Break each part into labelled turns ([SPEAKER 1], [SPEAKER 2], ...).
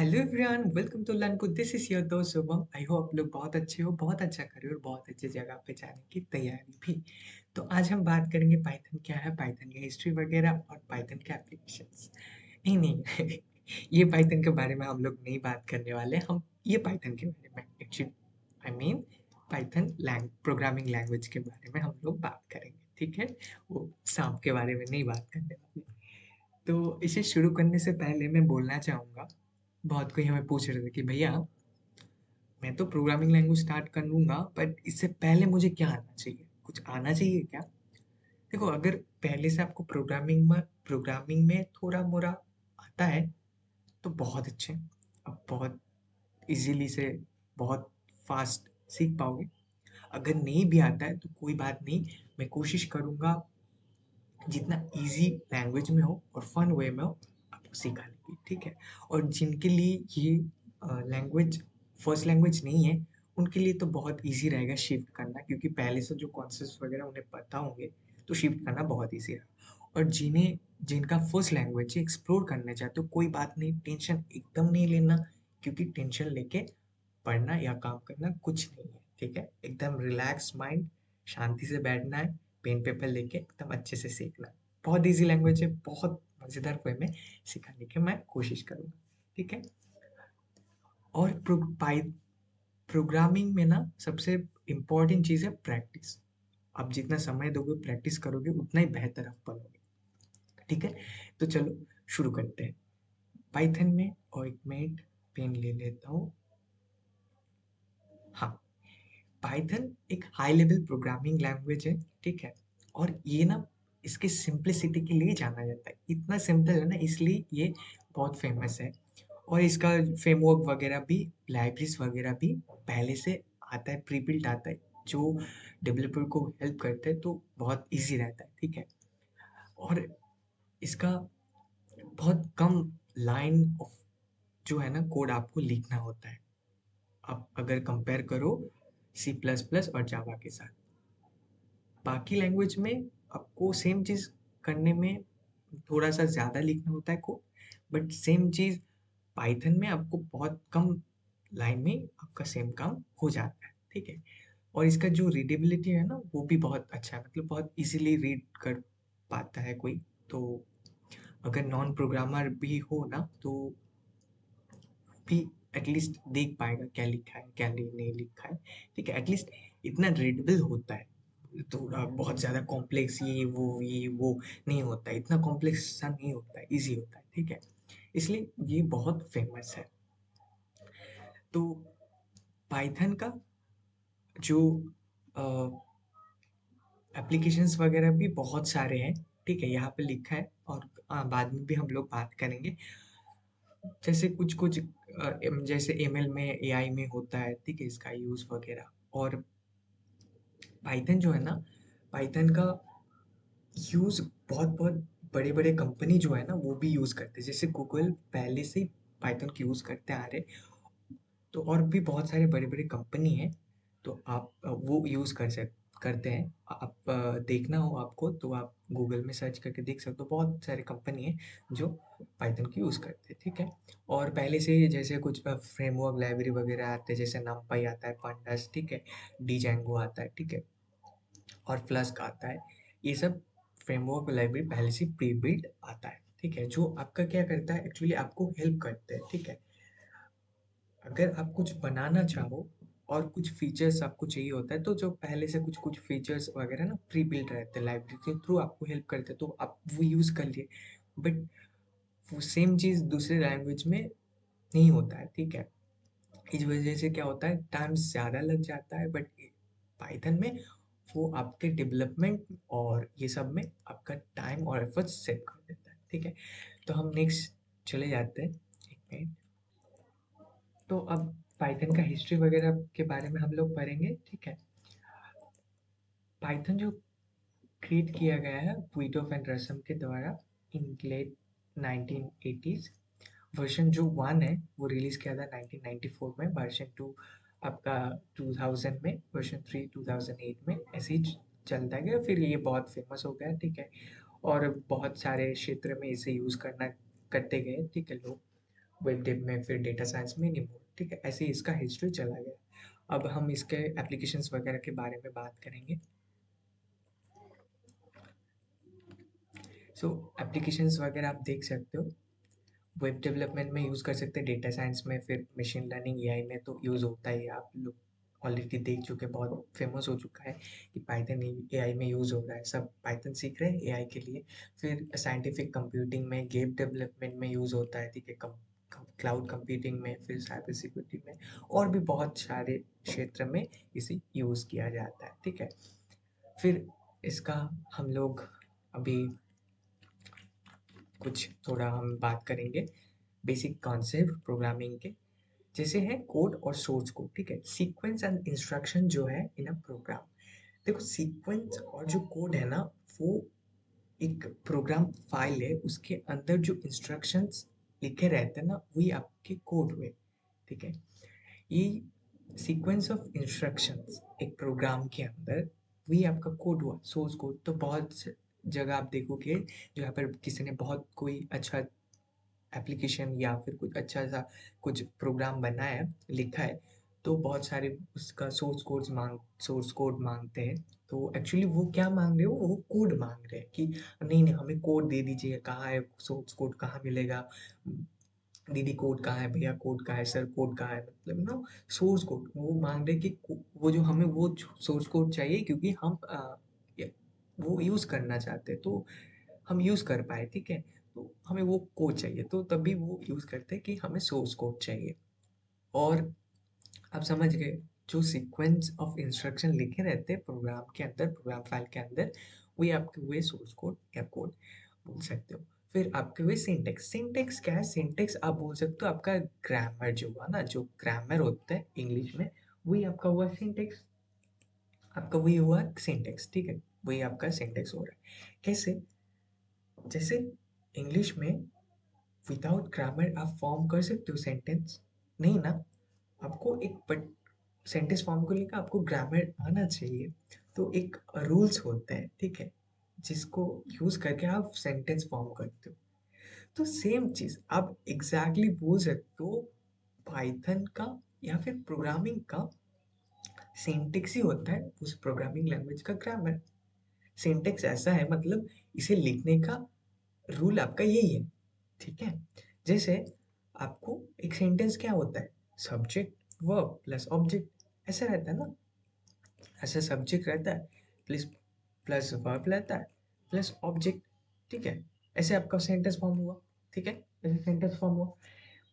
[SPEAKER 1] Hello everyone, welcome to learn कुछ। This is your दोस्त Shubham. I hope आप लोग बहुत अच्छे हो, बहुत अच्छा कर रहे हो और बहुत अच्छी जगह पे जाने की तैयारी भी। तो आज हम बात करेंगे पाइथन क्या है, पाइथन की हिस्ट्री वगैरह और पाइथन के एप्लीकेशंस। नहीं नहीं ये पाइथन के बारे में हम लोग नहीं बात करने वाले। हम ये पाइथन के बारे में actually I mean Python programming language के बारे में हम लोग बात करेंगे, ठीक है। वो सांप के बारे में नहीं बात करने वाले। तो इसे शुरू करने से पहले मैं बोलना चाहूँगा, बहुत कोई हमें पूछ रहे थे कि भैया मैं तो प्रोग्रामिंग लैंग्वेज स्टार्ट कर लूँगा, बट इससे पहले मुझे क्या आना चाहिए? कुछ आना चाहिए क्या? देखो, अगर पहले से आपको प्रोग्रामिंग में थोड़ा-मोड़ा आता है, तो बहुत अच्छे। आप बहुत ईज़िली से बहुत फ़ास्ट सीख पाओगे। अगर नहीं भी आता है, तो कोई बात नहीं, मैं कोशिश करूँगा जितना ईज़ी लैंग्वेज में हो और फन वे में हो आपको सिखाने की, ठीक है। और जिनके लिए ये लैंग्वेज फर्स्ट लैंग्वेज नहीं है, उनके लिए तो बहुत ईज़ी रहेगा शिफ्ट करना, क्योंकि पहले से जो कॉन्सेप्ट्स वगैरह उन्हें पता होंगे, तो शिफ्ट करना बहुत ईज़ी है। और जिनका फर्स्ट लैंग्वेज है, एक्सप्लोर करना चाहते हो, कोई बात नहीं, टेंशन एकदम नहीं लेना, क्योंकि टेंशन लेके पढ़ना या काम करना कुछ नहीं है, ठीक है। एकदम रिलैक्स माइंड, शांति से बैठना है, पेन पेपर लेके एकदम अच्छे से सीखना है। बहुत ईज़ी लैंग्वेज है, बहुत मज़ेदार वे में सिखाने की मैं कोशिश करूँगा, ठीक है। और प्रोग्रामिंग में ना सबसे इम्पोर्टेंट चीज़ है प्रैक्टिस। आप जितना समय दोगे, प्रैक्टिस करोगे, उतना ही बेहतर आप बनोगे, ठीक है। तो चलो शुरू करते हैं पाइथन में। और एक मिनट, पेन ले लेता हूँ। हाँ, पाइथन एक हाई लेवल प्रोग्रामिंग लैंग्वेज है, ठीक है। और ये ना इसकी सिंप्लिसिटी के लिए जाना जाता है। इतना सिंपल है ना, इसलिए ये बहुत फेमस है। और इसका फ्रेमवर्क वगैरह भी, लाइब्रेरीज वगैरह भी पहले से आता है, प्री बिल्ट आता है, जो डेवलपर को हेल्प करते हैं, तो बहुत इजी रहता है, ठीक है। और इसका बहुत कम लाइन ऑफ जो है ना कोड आपको लिखना होता है, आप अगर कंपेयर करो सी प्लस प्लस और जावा के साथ। बाकी लैंग्वेज में आपको सेम चीज़ करने में थोड़ा-सा ज़्यादा लिखना होता है code, but same cheese Python में आपको बहुत कम लाइन में आपका सेम काम हो जाता है, ठीक है। और इसका जो रीडेबिलिटी है ना, वो भी बहुत अच्छा है, मतलब बहुत ईज़िली रीड कर पाता है कोई। तो अगर नॉन प्रोग्रामर भी हो ना, तो भी एटलीस्ट देख पाएगा क्या लिखा है, क्या नहीं लिखा है, ठीक है। एटलीस्ट इतना रीडेबल होता है। थोड़ा बहुत ज़्यादा कॉम्प्लेक्स ये वो नहीं होता है, इतना कॉम्प्लेक्स सा नहीं होता है, ईज़ी होता है, ठीक है। इसलिए ये बहुत फेमस है। तो पाइथन का जो अ, एप्लीकेशंस वगैरह भी बहुत सारे हैं, ठीक है, यहाँ पे लिखा है। और बाद में भी हम लोग बात करेंगे। जैसे कुछ कुछ जैसे एमएल में, एआई में होता है, ठीक है, इसका यूज़ वगैरह। और पाइथन जो है ना, पाइथन का यूज़ बहुत बहुत बड़े बड़े कंपनी जो है ना, वो भी यूज़ करते हैं। जैसे गूगल पहले से ही पाइथन की यूज़ करते आ रहे, तो और भी बहुत सारे बड़े-बड़े कंपनी हैं, तो आप वो यूज़ करते हैं। आप देखना हो आपको, तो आप गूगल में सर्च करके देख सकते हो, बहुत सारे कंपनी हैं जो पाइथन की यूज़ करते हैं, ठीक है। और पहले से ही जैसे कुछ फ्रेमवर्क लाइब्रेरी वगैरह आते हैं, जैसे नमपाई आता है, पांडास, ठीक है, डीजेंगो आता है, ठीक है, और फ्लास्क आता है। ये सब फ्रेमवर्क लाइब्रेरी पहले से प्री बिल्ट आता है, ठीक है, जो आपका क्या करता है, एक्चुअली आपको हेल्प करते हैं, ठीक है। अगर आप कुछ बनाना चाहो और कुछ फीचर्स आपको चाहिए होता है, तो जो पहले से कुछ कुछ फीचर्स वगैरह ना प्री बिल्ट रहते हैं, लाइब्रेरी के थ्रू आपको हेल्प करते हैं, तो आप वो यूज़ कर लिए। बट वो सेम चीज़ दूसरे लैंग्वेज में नहीं होता है, ठीक है। इस वजह से क्या होता है, टाइम ज़्यादा लग जाता है, बट पाइथन में वो आपके डेवलपमेंट और ये सब में आपका टाइम और एफर्ट सेव कर देता है, ठीक है। तो हम नेक्स्ट चले जाते हैं, एक मिनट। तो अब पाइथन का हिस्ट्री वगैरह के बारे में हम लोग पढ़ेंगे, ठीक है। पाइथन जो क्रिएट किया गया है विटोफ एंड रसम के द्वारा इन लेट 1980s। वर्जन जो 1 है वो रिलीज किया था 1994 में। वर्जन 2 आपका 2000 में, वर्जन 3 2008 में, ऐसे ही चलता गया। फिर ये बहुत फेमस हो गया, ठीक है। और बहुत सारे क्षेत्र में इसे यूज़ करते गए, ठीक है, लोग। वेब डेव में, फिर डेटा साइंस में नहीं मोर, ठीक है, ऐसे ही इसका हिस्ट्री चला गया। अब हम इसके एप्लीकेशंस वगैरह के बारे में बात करेंगे। सो एप्लीकेशंस वगैरह आप देख सकते हो, वेब डेवलपमेंट में यूज़ कर सकते हैं, डेटा साइंस में, फिर मशीन लर्निंग एआई में तो यूज़ होता ही है। आप लोग ऑलरेडी देख चुके हैं, बहुत फेमस हो चुका है कि पाइथन एआई में यूज़ हो रहा है, सब पाइथन सीख रहे हैं एआई के लिए। फिर साइंटिफिक कंप्यूटिंग में, गेम डेवलपमेंट में यूज़ होता है, ठीक है, क्लाउड कंप्यूटिंग में, फिर साइबर सिक्योरिटी में, और भी बहुत सारे क्षेत्र में इसे यूज़ किया जाता है, ठीक है। फिर इसका हम लोग अभी कुछ थोड़ा हम बात करेंगे बेसिक कॉन्सेप्ट प्रोग्रामिंग के, जैसे है कोड और सोर्स कोड, ठीक है, सीक्वेंस एंड इंस्ट्रक्शन जो है इन अ प्रोग्राम। देखो सीक्वेंस और जो कोड है ना, वो एक प्रोग्राम फाइल है, उसके अंदर जो इंस्ट्रक्शंस लिखे रहते हैं ना, वही आपके कोड हुए, ठीक है। ये सीक्वेंस ऑफ इंस्ट्रक्शंस एक प्रोग्राम के अंदर, वही आपका कोड हुआ, सोर्स कोड। तो बहुत जगह आप देखोगे जहाँ पर किसी ने बहुत कोई अच्छा एप्लीकेशन या फिर कुछ अच्छा सा कुछ प्रोग्राम बनाया है, लिखा है, तो बहुत सारे उसका सोर्स कोड मांगते हैं। तो एक्चुअली वो क्या मांग रहे हो, वो कोड मांग रहे हैं कि नहीं नहीं हमें कोड दे दीजिए, कहाँ है सोर्स कोड, कहाँ मिलेगा, दीदी कोड कहाँ है, भैया कोड कहाँ है, सर कोड कहाँ है, मतलब ना सोर्स कोड वो मांग रहे हैं कि वो जो हमें वो सोर्स कोड चाहिए, क्योंकि हम वो यूज करना चाहते हैं, तो हम यूज कर पाए, ठीक है। तो हमें वो कोड चाहिए, तो तभी वो यूज करते हैं कि हमें सोर्स कोड चाहिए। और आप समझ गए, जो सीक्वेंस ऑफ इंस्ट्रक्शन लिखे रहते हैं प्रोग्राम के अंदर, प्रोग्राम फाइल के अंदर, वही आपके हुए सोर्स कोड या कोड बोल सकते हो। फिर आपके हुए सिंटेक्स। सिंटेक्स क्या है, सिंटेक्स आप बोल सकते हो आपका ग्रामर जो हुआ ना, जो ग्रामर होता है इंग्लिश में, वही आपका हुआ सिंटेक्स। आपका वही हुआ सिंटेक्स, ठीक है, वही आपका सिंटेक्स हो रहा है। कैसे, जैसे इंग्लिश में विदाउट ग्रामर आप फॉर्म कर सकते हो सेंटेंस, नहीं ना। आपको एक बट सेंटेंस फॉर्म को लेकर आपको ग्रामर आना चाहिए। तो एक रूल्स होते हैं, ठीक है, जिसको यूज करके आप सेंटेंस फॉर्म करते हो। तो सेम चीज आप एग्जैक्टली बोल सकते हो पाइथन का या फिर प्रोग्रामिंग का सिंटेक्स ही होता है उस प्रोग्रामिंग लैंग्वेज का ग्रामर। सिंटेक्स ऐसा है, मतलब इसे लिखने का रूल आपका यही है, ठीक है। जैसे आपको एक सेंटेंस क्या होता है, सब्जेक्ट वर्ब प्लस ऑब्जेक्ट, ऐसा रहता है ना। ऐसा सब्जेक्ट रहता है प्लस प्लस वर्ब रहता है प्लस ऑब्जेक्ट, ठीक है। ऐसे आपका सेंटेंस फॉर्म हुआ, ठीक है, ऐसे सेंटेंस फॉर्म हुआ।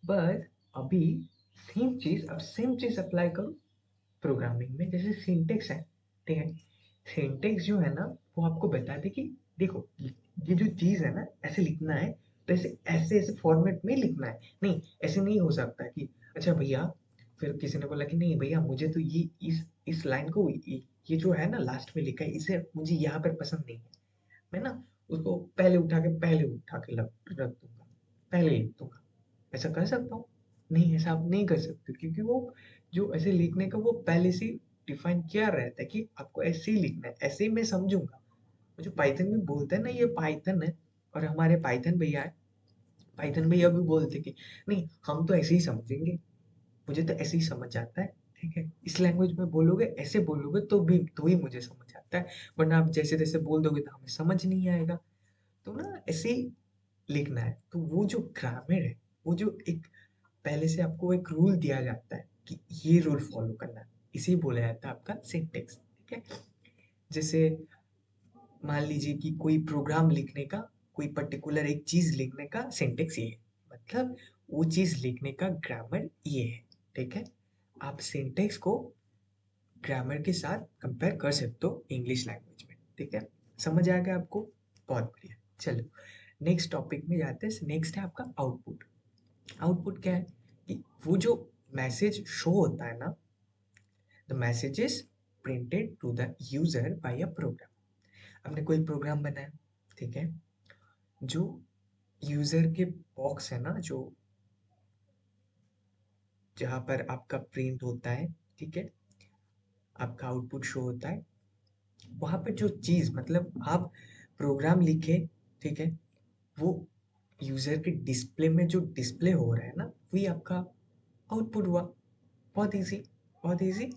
[SPEAKER 1] बट अभी सेम चीज अप्लाई करो प्रोग्रामिंग में, जैसे सिंटेक्स है, ठीक है। सिंटेक्स जो है ना, वो आपको बताते कि देखो ये जो चीज है ना, ऐसे लिखना है, तो ऐसे ऐसे ऐसे फॉर्मेट में लिखना है, नहीं ऐसे नहीं हो सकता कि अच्छा भैया, फिर किसी ने बोला कि नहीं भैया मुझे तो ये इस लाइन को ये जो है ना लास्ट में लिखा है, इसे मुझे यहाँ पर पसंद नहीं है, मैं ना उसको पहले उठा के रख दूंगा, पहले लिख दूंगा। ऐसा कर सकता हूँ? नहीं, ऐसा आप नहीं कर सकते, क्योंकि वो जो ऐसे लिखने का वो पहले से डिफाइन किया रहता है कि आपको ऐसे ही लिखना है, ऐसे ही मैं समझूंगा। जो पाइथन में बोलते हैं ना, ये पाइथन है, और हमारे पाइथन भैया है, पाइथन भैया भी बोलते कि नहीं हम तो ऐसे ही समझेंगे, मुझे तो ऐसे ही समझ आता है, ठीक है। इस लैंग्वेज में बोलोगे, ऐसे बोलोगे तो ही मुझे समझ आता है, वरना आप जैसे तैसे बोल दोगे तो हमें समझ नहीं आएगा। तो ना ऐसे ही लिखना है। तो वो जो ग्रामर है, वो जो एक पहले से आपको एक रूल दिया जाता है कि ये रूल फॉलो करना है, इसे बोला जाता है आपका सिंटेक्स, ठीक है। जैसे मान लीजिए कि कोई प्रोग्राम लिखने का, कोई पर्टिकुलर एक चीज लिखने का सिंटेक्स ये है, मतलब वो चीज लिखने का ग्रामर ये है, ठीक है। आप सिंटेक्स को ग्रामर के साथ कंपेयर कर सकते हो इंग्लिश लैंग्वेज में, ठीक है। समझ आ गया आपको? बहुत बढ़िया। चलो नेक्स्ट टॉपिक में जाते हैं। नेक्स्ट है आपका आउटपुट। आउटपुट क्या है कि वो जो मैसेज शो होता है ना, the message is printed to the user by a program. हमने कोई प्रोग्राम बनाया, ठीक है, जो यूजर के बॉक्स है ना, जो जहाँ पर आपका प्रिंट होता है, ठीक है, आपका आउटपुट शो होता है, वहां पर जो चीज मतलब आप प्रोग्राम लिखे, ठीक है, वो यूजर के डिस्प्ले में जो डिस्प्ले हो रहा है ना, वही आपका आउटपुट हुआ। बहुत इजी, बहुत इजी।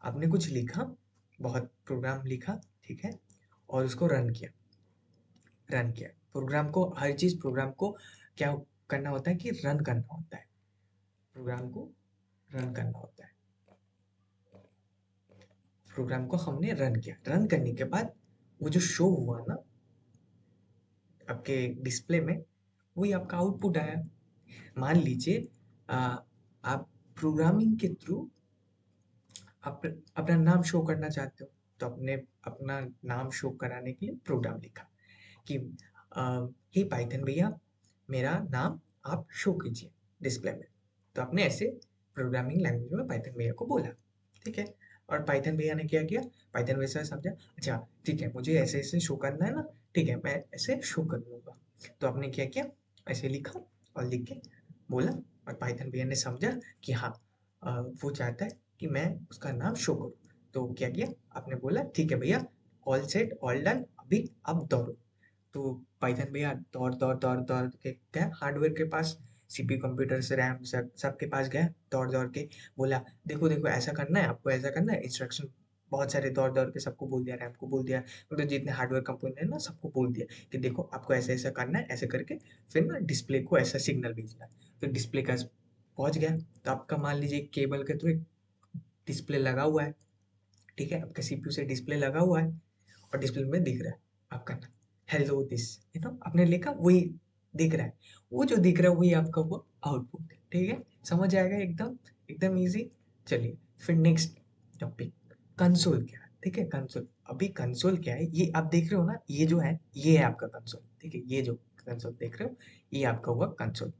[SPEAKER 1] आपने कुछ लिखा, बहुत प्रोग्राम लिखा, ठीक है, और उसको रन किया। रन किया प्रोग्राम को, हर चीज प्रोग्राम को क्या करना होता है कि रन करना होता है। प्रोग्राम को रन करना होता है। प्रोग्राम को हमने रन किया, रन करने के बाद वो जो शो हुआ ना आपके डिस्प्ले में, वही आपका आउटपुट आया। मान लीजिए आप प्रोग्रामिंग के थ्रू आप अपना नाम शो करना चाहते हो, तो आपने अपना नाम शो कराने के लिए प्रोग्राम लिखा कि हे पाइथन भैया, मेरा नाम आप शो कीजिए डिस्प्ले में। तो आपने ऐसे प्रोग्रामिंग लैंग्वेज में पाइथन भैया को बोला, ठीक है। और पाइथन भैया ने क्या किया, पाइथन वैसा समझा, अच्छा ठीक है, मुझे ऐसे ऐसे शो करना है ना, ठीक है, मैं ऐसे शो कर लूंगा। तो आपने क्या किया, ऐसे लिखा और लिख के बोला, और पाइथन भैया ने समझा कि हाँ, वो चाहता है कि मैं उसका नाम शो करूँ। तो क्या किया, आपने बोला ठीक है भैया, ऑल सेट ऑल डन, अभी आप दौड़ो। तो पाइथन भैया दौड़ दौड़ दौड़ दौड़ के गया हार्डवेयर के पास, सीपीयू कंप्यूटर से रैम सबके पास गया, दौड़ दौड़ के बोला, देखो देखो ऐसा करना है, आपको ऐसा करना है, इंस्ट्रक्शन बहुत सारे दौड़ दौड़ के सबको बोल दिया, रैम को बोल दिया, मतलब जितने हार्डवेयर कंपोनेंट है ना सबको बोल दिया कि देखो आपको ऐसा ऐसा करना है, ऐसे करके फिर ना डिस्प्ले को ऐसा सिग्नल भेजना है। तो डिस्प्ले का पहुंच गया। तो आपका मान लीजिए केबल के थ्रू एक डिस्प्ले लगा हुआ है, ठीक है, आपके सीपीयू से डिस्प्ले लगा हुआ है, और डिस्प्ले में दिख रहा है आपका नाम, हेलो दिस, आपने लिखा वही दिख रहा है। वो जो दिख रहा है वही आपका वो आउटपुट है, ठीक है। समझ आएगा एकदम, एकदम इजी। चलिए फिर नेक्स्ट टॉपिक, कंसोल क्या है, ठीक है। कंसोल, अभी कंसोल क्या है, ये आप देख रहे हो ना, ये जो है ये है आपका कंसोल, ठीक है। ये जो कंसोल देख रहे हो ये आपका हुआ कंसोल,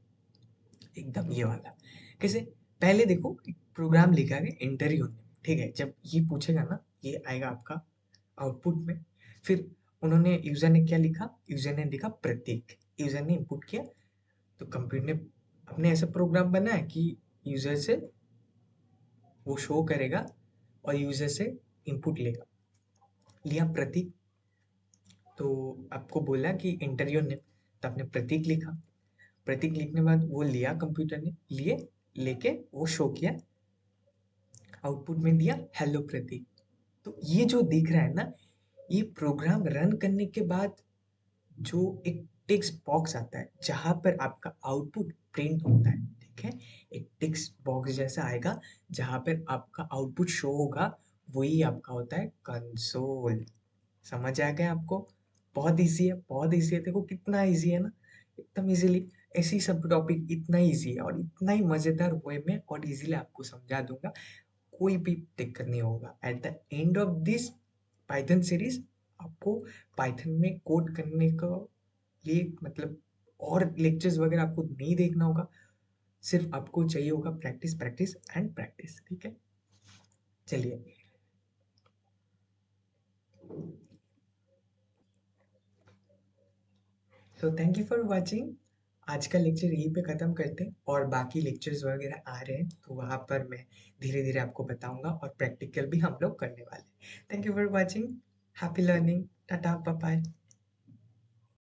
[SPEAKER 1] एकदम ये वाला। कैसे, पहले देखो एक प्रोग्राम लिखा है एंटर योर नेम, ठीक है। जब ये पूछेगा ना, ये आएगा आपका आउटपुट में। फिर उन्होंने, यूजर ने क्या लिखा, यूजर ने लिखा प्रतीक, यूजर ने इनपुट किया। तो कंप्यूटर ने अपने ऐसा प्रोग्राम बनाया कि यूजर से वो शो करेगा और यूजर से इनपुट लेगा। लिया प्रतीक, तो आपको बोला कि एंटर योर नेम, तो आपने प्रतीक लिखा। प्रतीक लिखने के बाद वो लिया, कंप्यूटर ने लिए, लेके वो शो किया, आउटपुट में दिया हेलो प्रतीक। तो ये जो दिख रहा है ना, ये प्रोग्राम रन करने के बाद जो एक टेक्स्ट बॉक्स आता है जहां पर आपका आउटपुट प्रिंट होता है, ठीक है। एक टेक्स्ट बॉक्स जैसा आएगा जहां पर आपका आउटपुट शो होगा, वही आपका होता है कंसोल। समझ आ गया आपको, बहुत इजी है, बहुत इजी है, देखो कितना इजी है ना, एकदम इजीली। ऐसी सब टॉपिक इतना इजी है और इतना ही मजेदार वे में और इजीली आपको समझा दूंगा, कोई भी दिक्कत नहीं होगा। At the end of this Python series आपको पाइथन में कोड करने का लिए मतलब और लेक्चर्स वगैरह आपको नहीं देखना होगा, सिर्फ आपको चाहिए होगा प्रैक्टिस प्रैक्टिस एंड प्रैक्टिस, ठीक है। चलिए, तो थैंक यू फॉर वाचिंग। आज का लेक्चर यहीं पे ख़त्म करते हैं, और बाकी लेक्चर्स वगैरह आ रहे हैं तो वहाँ पर मैं धीरे धीरे आपको बताऊंगा, और प्रैक्टिकल भी हम लोग करने वाले हैं। Thank you for watching, happy learning, tata bye bye.